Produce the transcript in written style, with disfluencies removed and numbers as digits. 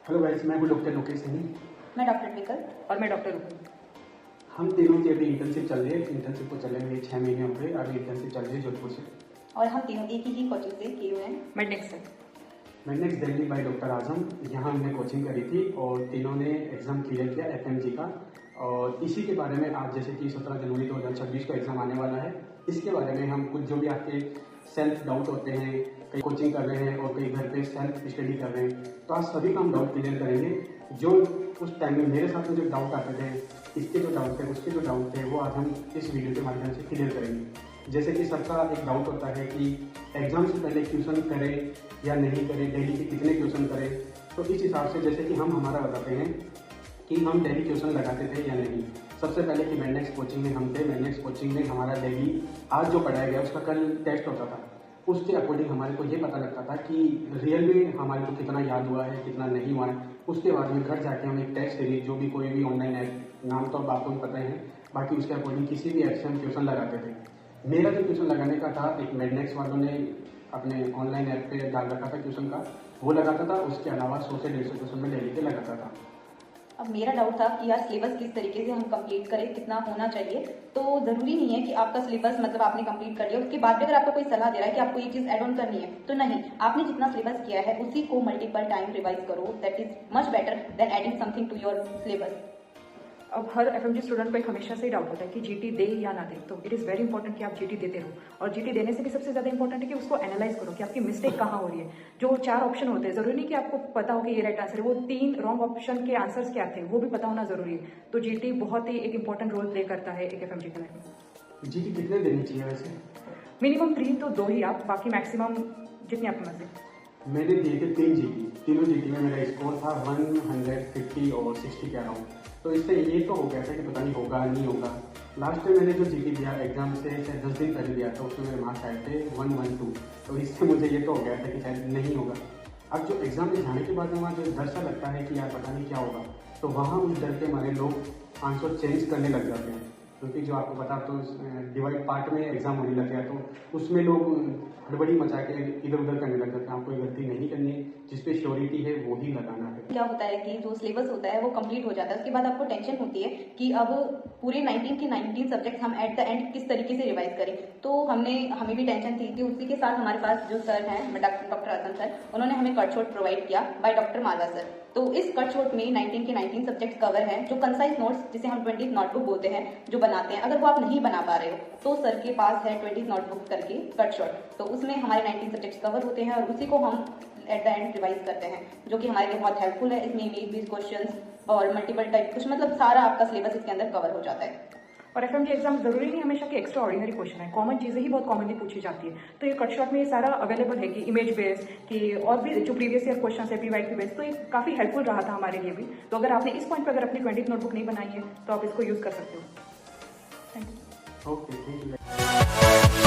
Hello guys, मैं हूँ doctor Lokesh Singh. मैं डॉक्टर ट्विकल। और मैं डॉक्टर रूपी। हम तीनों की अभी इंटर्नशिप चल रही है। इंटर्नशिप को चले हुए 6 महीने हो गए। अभी इंटर्नशिप चल रही है जोधपुर से। और हम तीनों एक ही कोचिंग से KUN मेडनेक्स से। मेडनेक्स दिल्ली बाय डॉक्टर आजम, यहाँ हमने कोचिंग करी थी और तीनों ने एग्ज़ाम क्लियर किया FMG का। और इसी के बारे में आज जैसे कि 17 जनवरी 2026 को एग्ज़ाम आने वाला है, इसके बारे में हम कुछ जो भी आपके सेल्फ डाउट होते हैं, कई कोचिंग कर रहे हैं और कई घर पे सेल्फ स्टडी कर रहे हैं, तो आज सभी का हम डाउट क्लियर करेंगे। जो उस टाइम में मेरे साथ में जो डाउट आते थे, इसके जो डाउट थे, उसके जो डाउट थे, वो आज हम इस वीडियो के माध्यम से क्लियर करेंगे। जैसे कि सबका एक डाउट होता है कि एग्ज़ाम से पहले ट्यूशन करें या नहीं करें, डेली के कितने ट्यूशन करें। तो इस हिसाब से जैसे कि हम हमारा बताते हैं कि हम डेली ट्यूशन लगाते थे या नहीं। सबसे पहले कि मेडनेक्स कोचिंग में हम थे। मेडनेक्स कोचिंग में हमारा डेली आज जो पढ़ाया गया उसका कल टेस्ट होता था। उसके अकॉर्डिंग हमारे को ये पता लगता था कि रियल में हमारे को कितना याद हुआ है, कितना नहीं हुआ है। उसके बाद में घर जाके हम एक टेस्ट सीरीज जो भी कोई भी ऑनलाइन ऐप, नाम तो अब आपको भी पता ही है, बाकी उसके अकॉर्डिंग किसी भी ऐप से हम ट्यूशन लगाते थे। मेरा जो ट्यूशन लगाने का था, एक मेडनेक्स वालों ने अपने ऑनलाइन ऐप पे डाल रखा था ट्यूशन का, वो लगाता था। उसके अलावा 100 से 150 ट्यूशन में डेली के लगाता था। अब मेरा डाउट था कि यार सिलेबस किस तरीके से हम कंप्लीट करें, कितना होना चाहिए। तो ज़रूरी नहीं है कि आपका सिलेबस मतलब आपने कंप्लीट कर लिया उसके बाद भी अगर आपको कोई सलाह दे रहा है कि आपको ये चीज़ ऐड ऑन करनी है, तो नहीं, आपने जितना सिलेबस किया है उसी को मल्टीपल टाइम रिवाइज करो। That is much better than adding something to your syllabus. अब हर FMG स्टूडेंट को एक हमेशा से ही डाउट होता है कि GT दे या ना दे। तो इट इज़ वेरी इंपॉर्टेंट कि आप GT देते रहो। और GT देने से भी सबसे ज़्यादा इंपॉर्टेंट है कि उसको एनालाइज करो कि आपकी मिस्टेक कहाँ हो रही है। जो 4 ऑप्शन होते हैं, ज़रूरी नहीं कि आपको पता हो कि ये राइट आंसर है। वो 3 रॉन्ग ऑप्शन के आंसर्स क्या थे वो भी पता होना ज़रूरी है। तो GT बहुत ही एक इंपॉर्टेंट रोल प्ले करता है एक FMG के लाइफ में। GT कितने देनी चाहिए वैसे? मिनिमम 3 तो 2 ही आप, बाकी मैक्सिमम जितनी आपकी मर्जी। मैंने दिए थे 3 GT। तीनों GT में मेरा स्कोर था 150 और 60 के अराउंड। तो इससे ये तो हो गया था कि पता नहीं होगा नहीं होगा। लास्ट में मैंने जो GT दिया एग्जाम से 10 दिन पहले दिया था, उसमें मेरे मार्क्स आए थे 112। तो इससे मुझे ये तो हो गया था कि शायद नहीं होगा। अब जो एग्जाम में जाने के बाद में वहाँ जो डर सा लगता है कि यार पता नहीं क्या होगा, तो वहाँ उस डर के हमारे लोग आंसर चेंज करने लग जाते हैं। क्योंकि जो आपको पता तो डिवाइड पार्ट में एग्जाम होने लग गया, तो उसमें लोग हड़बड़ी मचा के इधर उधर करने लग जाते हैं। आपको गलती नहीं करनी है, जिस पे श्योरिटी है वो ही लगाना है। क्या होता है कि जो सिलेबस होता है वो कंप्लीट हो जाता है, उसके बाद आपको टेंशन होती है कि अब पूरे 19 के 19 सब्जेक्ट हम एट द एंड किस तरीके से रिवाइज करें। तो हमें भी टेंशन थी कि उसी के साथ हमारे पास जो सर हैं डॉक्टर आजम सर, उन्होंने हमें कट शॉट प्रोवाइड किया बाय डॉक्टर मालवा सर। तो इस कट शॉट में 19 के 19 सब्जेक्ट कवर हैं। जो कंसाइज नोट्स जिसे हम 20 नोटबुक बोलते हैं जो बनाते हैं, अगर वो आप नहीं बना पा रहे हो तो सर के पास है 20 नोटबुक करके कट शॉट। तो उसमें हमारे 19 सब्जेक्ट्स कवर होते हैं और उसी को हम एट द एंड रिवाइज करते हैं, जो कि हमारे लिए बहुत हेल्पफुल है। इसमें इमेज बेस्ड क्वेश्चंस और मल्टीपल टाइप कुछ मतलब सारा आपका सिलेबस इसके अंदर कवर हो जाता है। और FMG एग्जाम जरूरी नहीं हमेशा कि एक्स्ट्रा ऑर्डिनरी क्वेश्चन है, कॉमन चीज़ें ही बहुत कॉमनली पूछी जाती है। तो ये कट शॉट में ये सारा अवेलेबल है कि इमेज बेस्ड कि और भी जो प्रीवियस ईयर क्वेश्चन है PYQ बेस्ड, तो ये काफ़ी हेल्पफुल रहा था हमारे लिए भी। तो अगर आपने इस पॉइंट पर अगर अपनी 20 नोटबुक नहीं बनाई है तो आप इसको यूज़ कर सकते हो। Thank you. Okay, thank you.